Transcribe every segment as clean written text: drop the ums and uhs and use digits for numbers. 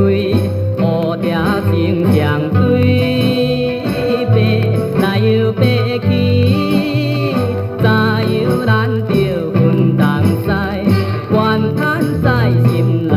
位，乌蝶情相对，爬来又爬去，早有咱着分东西，怨叹在心内。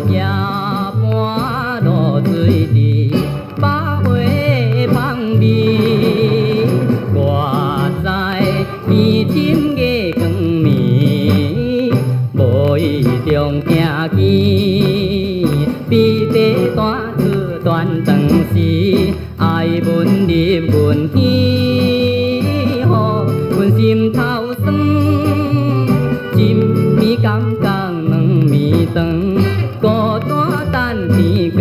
夜半露水池，百花香味。我知天深月光暝，无意中行见，比地单出断肠时，爱吻入阮耳，予阮心头酸。一暝感觉两暝长，孤单等天光。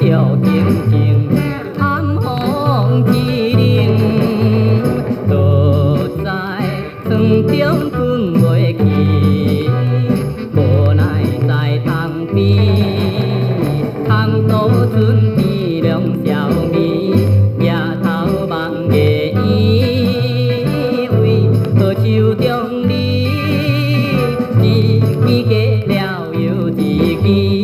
小静静，寒风凄冷，都知床中困袂去，无奈在窗边，窗度春天凉宵暝，夜头望月圆，为何手中你，一支过了又一支。